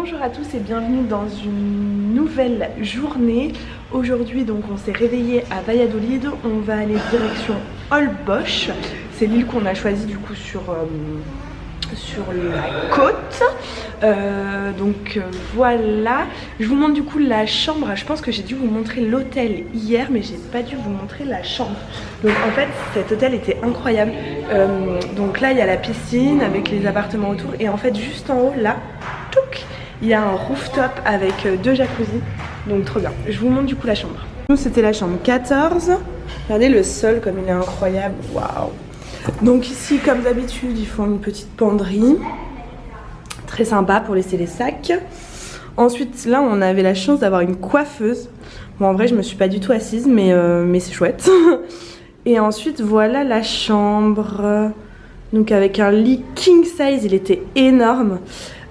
Bonjour à tous et bienvenue dans une nouvelle journée. Aujourd'hui donc on s'est réveillé à Valladolid, on va aller direction Holbox. C'est l'île qu'on a choisie du coup sur la côte. Voilà, je vous montre du coup la chambre. Je pense que j'ai dû vous montrer l'hôtel hier mais j'ai pas dû vous montrer la chambre. Donc en fait cet hôtel était incroyable. Donc là il y a la piscine avec les appartements autour et en fait juste en haut là, il y a un rooftop avec deux jacuzzi. Donc trop bien. Je vous montre du coup la chambre. Nous c'était la chambre 14. Regardez le sol comme il est incroyable. Waouh. Donc ici comme d'habitude ils font une petite penderie. Très sympa pour laisser les sacs. Ensuite là on avait la chance d'avoir une coiffeuse. Bon en vrai je me suis pas du tout assise mais c'est chouette. Et ensuite voilà la chambre. Donc avec un lit king size, il était énorme.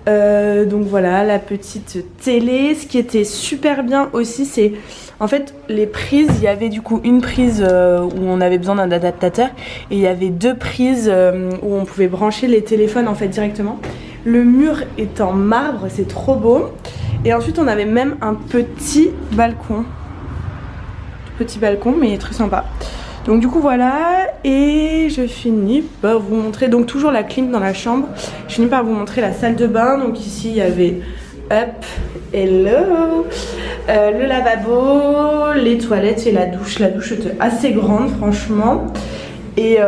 Donc voilà la petite télé. Ce qui était super bien aussi c'est en fait les prises, il y avait du coup une prise où on avait besoin d'un adaptateur et il y avait deux prises où on pouvait brancher les téléphones en fait directement. Le mur est en marbre, c'est trop beau. Et ensuite on avait même un petit balcon. Petit balcon mais très sympa. Donc du coup voilà, et je finis par vous montrer, donc toujours la clim dans la chambre. Je finis par vous montrer la salle de bain. Donc ici il y avait, hop, hello, le lavabo, les toilettes et la douche. La douche était assez grande franchement. Et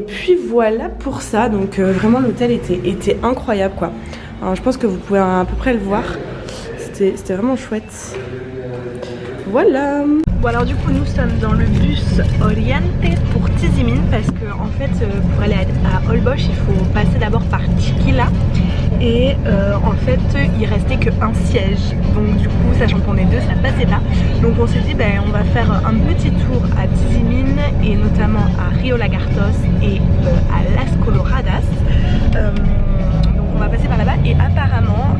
puis voilà pour ça, donc vraiment l'hôtel était incroyable quoi. Alors, je pense que vous pouvez à peu près le voir, c'était vraiment chouette. Voilà. Bon alors du coup nous sommes dans le bus Oriente pour Tizimin parce que en fait pour aller à Holbox il faut passer d'abord par Chiquila et en fait il restait qu'un siège, donc du coup sachant qu'on est deux ça passait pas, donc on s'est dit ben on va faire un petit tour à Tizimin et notamment à Rio Lagartos et à Las Coloradas. Donc on va passer par là-bas et apparemment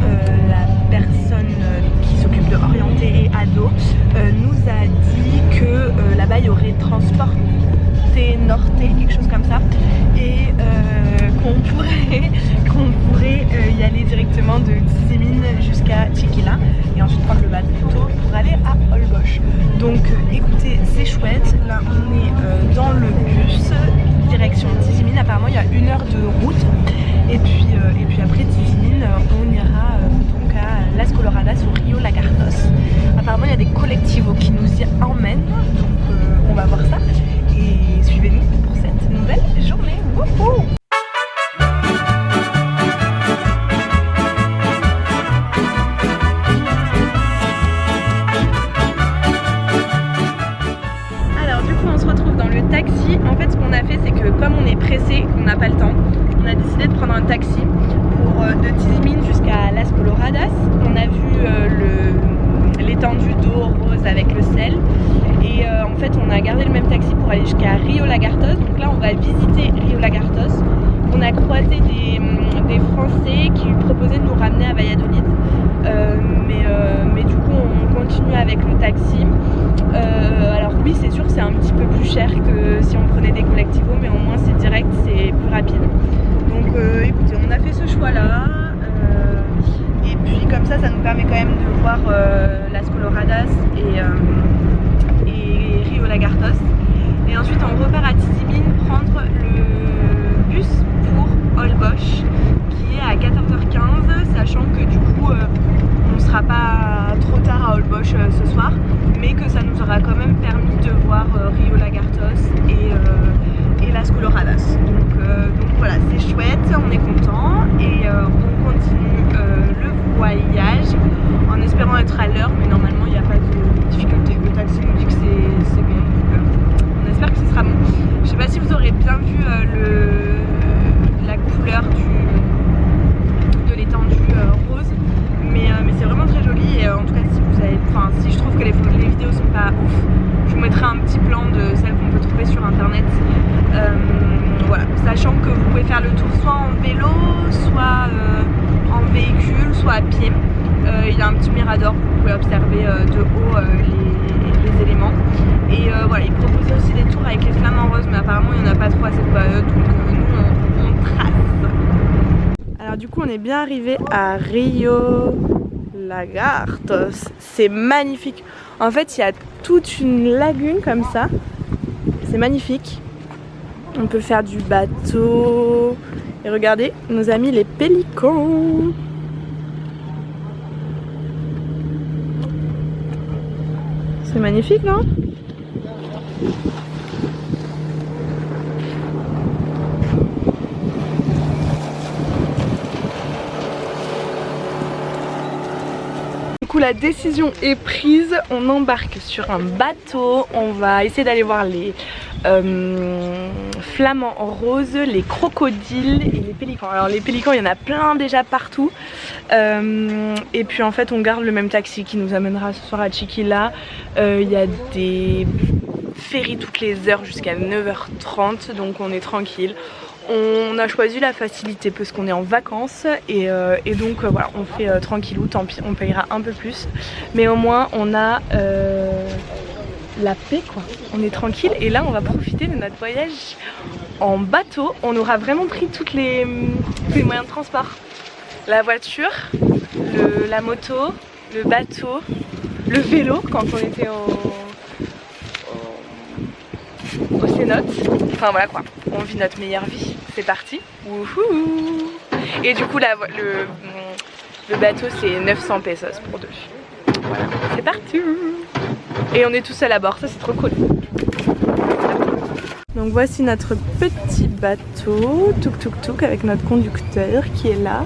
la personne qui s'occupe de Oriente et Ado nous a dit que là-bas il y aurait transport Norte, quelque chose comme ça, et qu'on pourrait y aller directement de Tizimin jusqu'à Chiquila et ensuite prendre le bateau pour aller à Holbox. Donc écoutez, c'est chouette. Là on est dans le bus direction Tizimin. Apparemment il y a 1 heure de route et puis après Tizimin on ira donc à Las Coloradas ou Rio Lagartos. Apparemment il y a des collectivos qui nous y emmènent, donc on va voir ça. Et suivez-nous pour cette nouvelle journée. Wouhou! Alors du coup on se retrouve dans le taxi. En fait ce qu'on a fait c'est que comme on est pressé, qu'on n'a pas le temps, on a décidé de prendre un taxi pour de Tizimin jusqu'à Las Coloradas. On a vu l'étendue d'eau rose avec le sel. Et en fait on a gardé le même taxi pour aller jusqu'à Rio Lagartos. Donc là on va visiter Rio Lagartos. On a croisé des Français qui proposaient de nous ramener à Valladolid. Mais du coup on continue avec le taxi. Alors oui c'est sûr c'est un petit peu plus cher que si on prenait des collectivos, mais au moins c'est direct, c'est plus rapide. Donc écoutez, on a fait ce choix là. Et puis comme ça nous permet quand même de voir Las Coloradas et Rio Lagartos. Et ensuite on repart à Tizimin prendre le bus pour Holbox qui est à 14h15, sachant que du coup on ne sera pas trop tard à Holbox ce soir, mais que ça nous aura quand même permis de voir Rio Lagartos et Las Coloradas. Donc voilà, c'est chouette, on est content et on continue le voyage en espérant être à l'heure, mais normalement il n'y a pas de difficulté. Le taxi nous dit que c'est bon, on espère que ce sera bon. Je sais pas si vous aurez bien vu la couleur de l'étendue rose, mais c'est vraiment très joli. Et en tout cas si je trouve que les vidéos sont pas ouf, je vous mettrai un petit plan de celles qu'on peut trouver sur internet. Voilà, sachant que vous pouvez faire le tour soit en vélo, soit en véhicule, soit à pied. Il y a un petit mirador, vous pouvez observer de haut les éléments. Et voilà, ils proposaient aussi des tours avec les flamants roses, mais apparemment il n'y en a pas trop à cette période, donc nous on trace. Alors du coup on est bien arrivé à Rio Lagartos. C'est magnifique. En fait, il y a toute une lagune comme ça. C'est magnifique. On peut faire du bateau. Et regardez, nos amis les pélicans. C'est magnifique, non? Du coup, la décision est prise. On embarque sur un bateau. On va essayer d'aller voir les flamants roses, les crocodiles et les pélicans. Alors les pélicans, il y en a plein déjà partout. Et puis en fait, on garde le même taxi qui nous amènera ce soir à Chiquila. Il y a des ferries toutes les heures jusqu'à 9h30, donc on est tranquille. On a choisi la facilité parce qu'on est en vacances et donc voilà, on fait tranquillou, tant pis, on payera un peu plus. Mais au moins on a la paix quoi, on est tranquille et là on va profiter de notre voyage en bateau. On aura vraiment pris tous les moyens de transport. La voiture, la moto, le bateau, le vélo quand on était au cénote. Enfin voilà quoi, on vit notre meilleure vie, c'est parti. Wouhou. Et du coup le bateau c'est 900 pesos pour deux. Voilà, c'est parti. Et on est tout seul à bord, ça c'est trop cool. Donc voici notre petit bateau, touk touk touk, avec notre conducteur qui est là.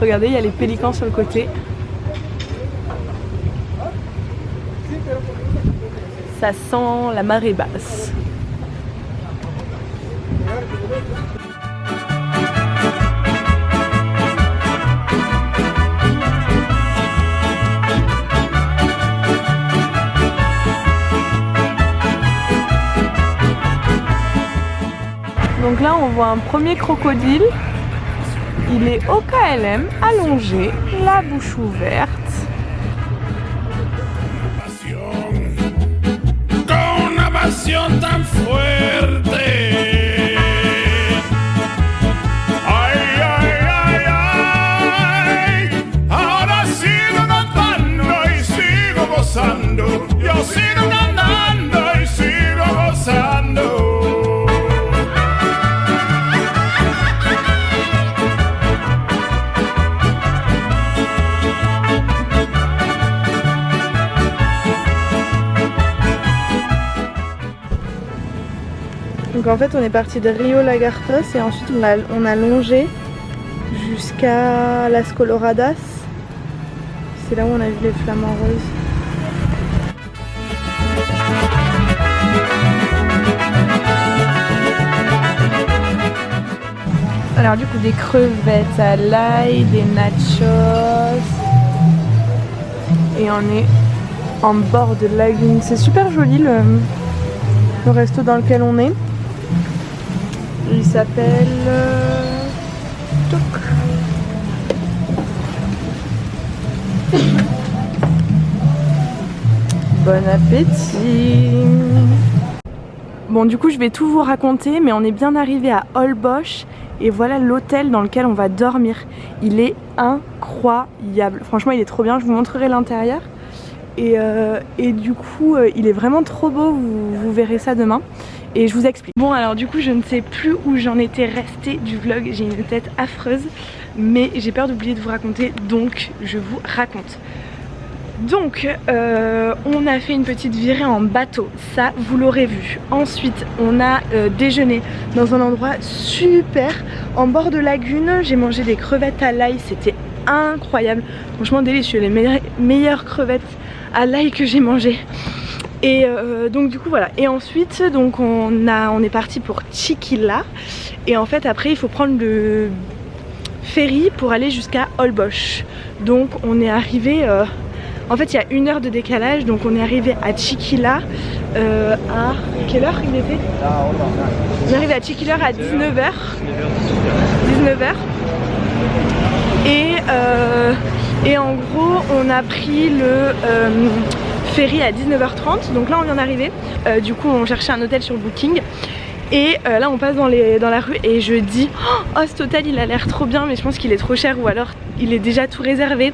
Regardez, il y a les pélicans sur le côté. Ça sent la marée basse. Donc là on voit un premier crocodile, il est au KLM, allongé, la bouche ouverte. Donc en fait on est parti de Rio Lagartos et ensuite on a longé jusqu'à Las Coloradas. C'est là où on a vu les flamants roses. Alors du coup des crevettes à l'ail, des nachos. Et on est en bord de lagune. C'est super joli le resto dans lequel on est. Il s'appelle Touk. Bon appétit. Bon du coup je vais tout vous raconter, mais on est bien arrivé à Holbox et voilà l'hôtel dans lequel on va dormir. Il est incroyable, franchement il est trop bien, je vous montrerai l'intérieur. Et du coup il est vraiment trop beau, vous verrez ça demain. Et je vous explique. Bon alors du coup je ne sais plus où j'en étais restée du vlog, j'ai une tête affreuse. Mais j'ai peur d'oublier de vous raconter, donc je vous raconte. Donc on a fait une petite virée en bateau, ça vous l'aurez vu. Ensuite on a déjeuné dans un endroit super en bord de lagune. J'ai mangé des crevettes à l'ail, c'était incroyable. Franchement délicieux, les meilleures crevettes à l'ail que j'ai mangées. Et donc du coup voilà, et ensuite donc on est parti pour Chiquila. Et en fait après il faut prendre le ferry pour aller jusqu'à Holbox. Donc on est arrivé, en fait il y a 1 heure de décalage, donc on est arrivé à Chiquila à quelle heure il était? On est arrivé à Chiquila à 19h. Et en gros on a pris le ferry à 19h30, donc là on vient d'arriver. Du coup on cherchait un hôtel sur Booking. Et là on passe dans la rue et je dis oh cet hôtel il a l'air trop bien, mais je pense qu'il est trop cher ou alors il est déjà tout réservé.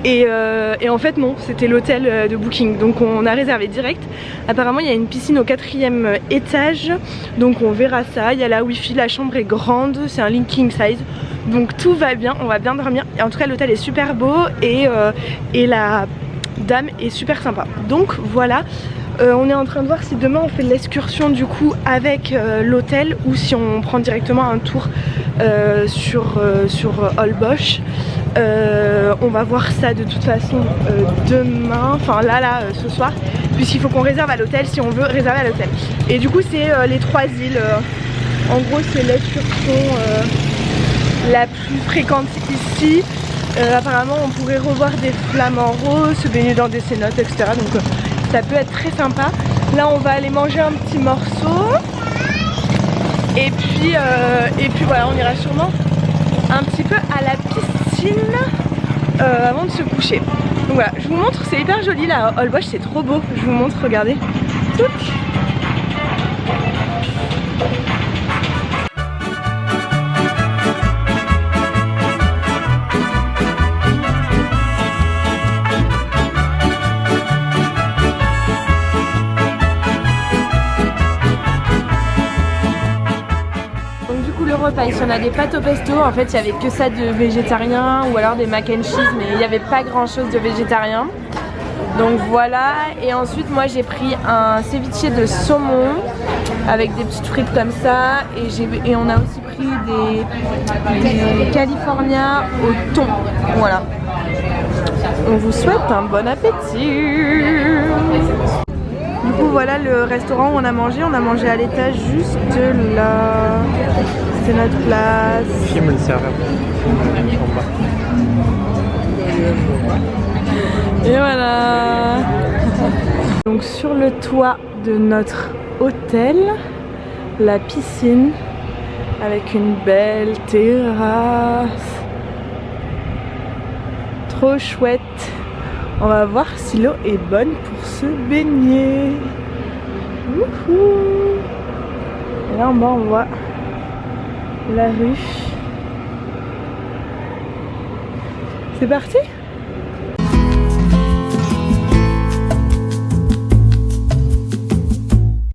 Et en fait non, c'était l'hôtel de Booking, donc on a réservé direct. Apparemment il y a une piscine au 4e étage, donc on verra ça. Il y a la wifi, la chambre est grande, c'est un king size, donc tout va bien, on va bien dormir. Et en tout cas l'hôtel est super beau et la dame est super sympa. Donc voilà, on est en train de voir si demain on fait l'excursion du coup avec l'hôtel ou si on prend directement un tour sur Holbox. On va voir ça de toute façon demain, enfin là ce soir, puisqu'il faut qu'on réserve à l'hôtel si on veut réserver à l'hôtel. Et du coup c'est les 3 îles, en gros c'est l'excursion la plus fréquente ici. Apparemment on pourrait revoir des flamants roses, se baigner dans des cénotes, etc. Donc ça peut être très sympa. Là on va aller manger un petit morceau et puis voilà, on ira sûrement un petit peu à la piscine avant de se coucher. Donc voilà, je vous montre, c'est hyper joli là, Holbox, c'est trop beau. Je vous montre, regardez. Touc. Ici on a des pâtes au pesto, en fait il n'y avait que ça de végétarien ou alors des mac and cheese, mais il n'y avait pas grand chose de végétarien. Donc voilà, et ensuite moi j'ai pris un ceviche de saumon avec des petites frites comme ça, et on a aussi pris des California au thon. Voilà. On vous souhaite un bon appétit. Du coup voilà le restaurant où on a mangé à l'étage juste là. C'est notre place. Filme le serveur en bas. Et voilà. Donc sur le toit de notre hôtel, la piscine avec une belle terrasse. Trop chouette. On va voir si l'eau est bonne pour se baigner. Wouhou. Et là en bas on voit la rue. C'est parti ?